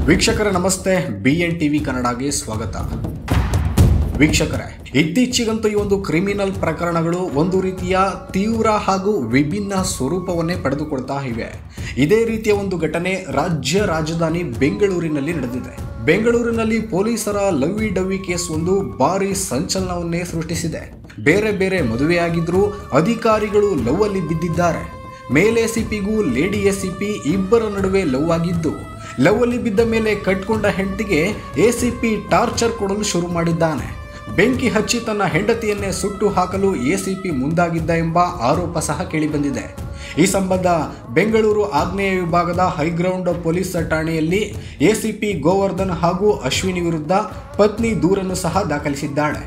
ವೀಕ್ಷಕರೇ ನಮಸ್ತೆ, BN TV ಕನ್ನಡಗೆ ಸ್ವಾಗತ. ವೀಕ್ಷಕರೇ, ಇತ್ತೀಚೆಗಂತೂ ಈ ಒಂದು ಕ್ರಿಮಿನಲ್ ಪ್ರಕರಣಗಳು ಒಂದು ರೀತಿಯ ತೀವ್ರ ಹಾಗೂ ವಿಭಿನ್ನ ಸ್ವರೂಪವನ್ನೇ ಪಡೆದುಕೊಳ್ತಾ ಇವೆ. ಇದೇ ರೀತಿಯ ಒಂದು ಘಟನೆ ರಾಜ್ಯ ರಾಜಧಾನಿ ಬೆಂಗಳೂರಿನಲ್ಲಿ ನಡೆದಿದೆ. ಬೆಂಗಳೂರಿನಲ್ಲಿ ಪೊಲೀಸರ ಲವ್ವಿ ಡವ್ವಿ ಕೇಸ್ ಒಂದು ಭಾರಿ ಸಂಚಲನವನ್ನೇ ಸೃಷ್ಟಿಸಿದೆ. ಬೇರೆ ಬೇರೆ ಮದುವೆಯಾಗಿದ್ರೂ ಅಧಿಕಾರಿಗಳು ಲವ್ ಅಲ್ಲಿ ಬಿದ್ದಿದ್ದಾರೆ. ಮೇಲ್ ಎಸಿಪಿಗೂ ಲೇಡಿ ಎಸಿಪಿ ಇಬ್ಬರ ನಡುವೆ ಲವ್ ಆಗಿದ್ದು, ಲವ್ ಅಲ್ಲಿ ಬಿದ್ದ ಮೇಲೆ ಕಟ್ಕೊಂಡ ಹೆಂಡತಿಗೆ ಎಸಿಪಿ ಟಾರ್ಚರ್ ಕೊಡಲು ಶುರು ಮಾಡಿದ್ದಾನೆ. ಬೆಂಕಿ ಹಚ್ಚಿ ತನ್ನ ಹೆಂಡತಿಯನ್ನೇ ಸುಟ್ಟು ಹಾಕಲು ಎಸಿಪಿ ಮುಂದಾಗಿದ್ದ ಎಂಬ ಆರೋಪ ಸಹ ಕೇಳಿಬಂದಿದೆ. ಈ ಸಂಬಂಧ ಬೆಂಗಳೂರು ಆಗ್ನೇಯ ವಿಭಾಗದ ಹೈಗ್ರೌಂಡ್ ಪೊಲೀಸ್ ಠಾಣೆಯಲ್ಲಿ ಎಸಿಪಿ ಗೋವರ್ಧನ್ ಹಾಗೂ ಅಶ್ವಿನಿ ವಿರುದ್ಧ ಪತ್ನಿ ದೂರನ್ನು ಸಹ ದಾಖಲಿಸಿದ್ದಾಳೆ.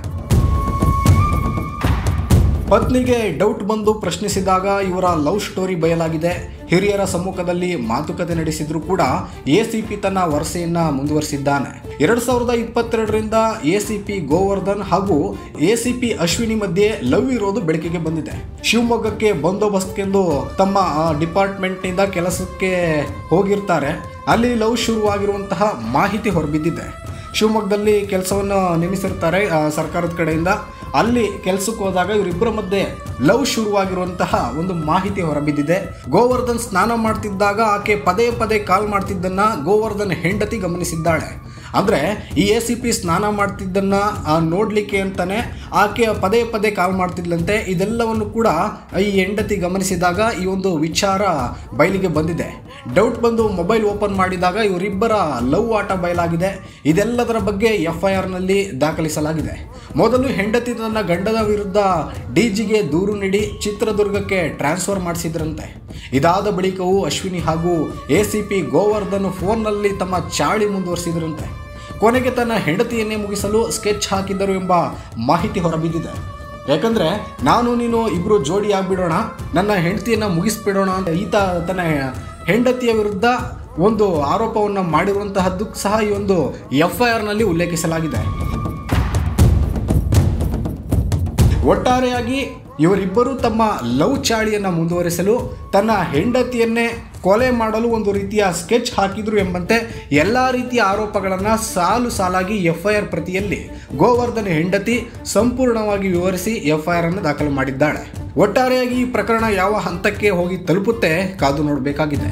ಪತ್ನಿಗೆ ಡೌಟ್ ಬಂದು ಪ್ರಶ್ನಿಸಿದಾಗ ಇವರ ಲವ್ ಸ್ಟೋರಿ ಬಯಲಾಗಿದೆ. ಹಿರಿಯರ ಸಮ್ಮುಖದಲ್ಲಿ ಮಾತುಕತೆ ನಡೆಸಿದ್ರು ಕೂಡ ಎಸಿಪಿ ತನ್ನ ವರಸೆಯನ್ನ ಮುಂದುವರಿಸಿದ್ದಾನೆ. 2022ರಿಂದ ಎಸಿಪಿ ಗೋವರ್ಧನ್ ಹಾಗೂ ಎಸಿಪಿ ಅಶ್ವಿನಿ ಮಧ್ಯೆ ಲವ್ ಇರೋದು ಬೆಳಕಿಗೆ ಬಂದಿದೆ. ಶಿವಮೊಗ್ಗಕ್ಕೆ ಬಂದೋಬಸ್ತ್ಗೆಂದು ತಮ್ಮ ಡಿಪಾರ್ಟ್ಮೆಂಟ್ನಿಂದ ಕೆಲಸಕ್ಕೆ ಹೋಗಿರ್ತಾರೆ. ಅಲ್ಲಿ ಲವ್ ಶುರುವಾಗಿರುವಂತಹ ಮಾಹಿತಿ ಹೊರಬಿದ್ದಿದೆ. ಶಿವಮೊಗ್ಗದಲ್ಲಿ ಕೆಲಸವನ್ನು ನೇಮಿಸಿರ್ತಾರೆ ಸರ್ಕಾರದ ಕಡೆಯಿಂದ. ಅಲ್ಲಿ ಕೆಲಸಕ್ಕೆ ಹೋದಾಗ ಇವರಿಬ್ಬರ ಮಧ್ಯೆ ಲವ್ ಶುರುವಾಗಿರುವಂತಹ ಒಂದು ಮಾಹಿತಿ ಹೊರಬಿದ್ದಿದೆ. ಗೋವರ್ಧನ್ ಸ್ನಾನ ಮಾಡ್ತಿದ್ದಾಗ ಆಕೆ ಪದೇ ಪದೇ ಕಾಲ್ ಮಾಡ್ತಿದ್ದನ್ನ ಗೋವರ್ಧನ್ ಹೆಂಡತಿ ಗಮನಿಸಿದ್ದಾಳೆ. ಅಂದರೆ ಈ ಎಸಿಪಿ ಸ್ನಾನ ಮಾಡ್ತಿದ್ದನ್ನ ನೋಡ್ಲಿಕ್ಕೆ ಅಂತಾನೆ ಆಕೆ ಪದೇ ಪದೇ ಕಾಲ್ ಮಾಡ್ತಿದ್ಲಂತೆ. ಇದೆಲ್ಲವನ್ನು ಕೂಡ ಈ ಹೆಂಡತಿ ಗಮನಿಸಿದಾಗ ಈ ಒಂದು ವಿಚಾರ ಬಯಲಿಗೆ ಬಂದಿದೆ. ಡೌಟ್ ಬಂದು ಮೊಬೈಲ್ ಓಪನ್ ಮಾಡಿದಾಗ ಇವರಿಬ್ಬರ ಲವ್ ಆಟ ಬಯಲಾಗಿದೆ. ಇದೆಲ್ಲದರ ಬಗ್ಗೆ FIR ನಲ್ಲಿ ದಾಖಲಿಸಲಾಗಿದೆ. ಮೊದಲು ಹೆಂಡತಿ ತನ್ನ ಗಂಡದ ವಿರುದ್ಧ DGಗೆ ದೂರು ನೀಡಿ ಚಿತ್ರದುರ್ಗಕ್ಕೆ ಟ್ರಾನ್ಸ್ಫರ್ ಮಾಡಿಸಿದ್ರಂತೆ. ಇದಾದ ಬಳಿಕವೂ ಅಶ್ವಿನಿ ಹಾಗೂ ಎಸಿಪಿ ಗೋವರ್ಧನ್ ಫೋನ್ನಲ್ಲಿ ತಮ್ಮ ಚಾಳಿ ಮುಂದುವರಿಸಿದ್ರಂತೆ. ಕೊನೆಗೆ ತನ್ನ ಹೆಂಡತಿಯನ್ನೇ ಮುಗಿಸಲು ಸ್ಕೆಚ್ ಹಾಕಿದ್ದರು ಎಂಬ ಮಾಹಿತಿ ಹೊರಬಿದ್ದಿದೆ. ಯಾಕಂದರೆ ನಾನು ನೀನು ಇಬ್ಬರು ಜೋಡಿ ಆಗಿಬಿಡೋಣ, ನನ್ನ ಹೆಂಡತಿಯನ್ನು ಮುಗಿಸ್ಬಿಡೋಣ ಅಂತ ಈತ ತನ್ನ ಹೆಂಡತಿಯ ವಿರುದ್ಧ ಒಂದು ಆರೋಪವನ್ನು ಮಾಡಿರುವಂತಹದ್ದು ಸಹ ಈ ಒಂದು FIR ನಲ್ಲಿ ಉಲ್ಲೇಖಿಸಲಾಗಿದೆ. ಒಟ್ಟಾರೆಯಾಗಿ ಇವರಿಬ್ಬರು ತಮ್ಮ ಲವ್ ಚಾಳಿಯನ್ನು ಮುಂದುವರಿಸಲು ತನ್ನ ಹೆಂಡತಿಯನ್ನೇ ಕೊಲೆ ಮಾಡಲು ಒಂದು ರೀತಿಯ ಸ್ಕೆಚ್ ಹಾಕಿದ್ರು ಎಂಬಂತೆ ಎಲ್ಲ ರೀತಿಯ ಆರೋಪಗಳನ್ನು ಸಾಲು ಸಾಲಾಗಿ FIR ಪ್ರತಿಯಲ್ಲಿ ಗೋವರ್ಧನ್ ಹೆಂಡತಿ ಸಂಪೂರ್ಣವಾಗಿ ವಿವರಿಸಿ FIR ಅನ್ನು ದಾಖಲು ಮಾಡಿದ್ದಾಳೆ. ಒಟ್ಟಾರೆಯಾಗಿ ಈ ಪ್ರಕರಣ ಯಾವ ಹಂತಕ್ಕೆ ಹೋಗಿ ತಲುಪುತ್ತೆ ಕಾದು ನೋಡಬೇಕಾಗಿದೆ.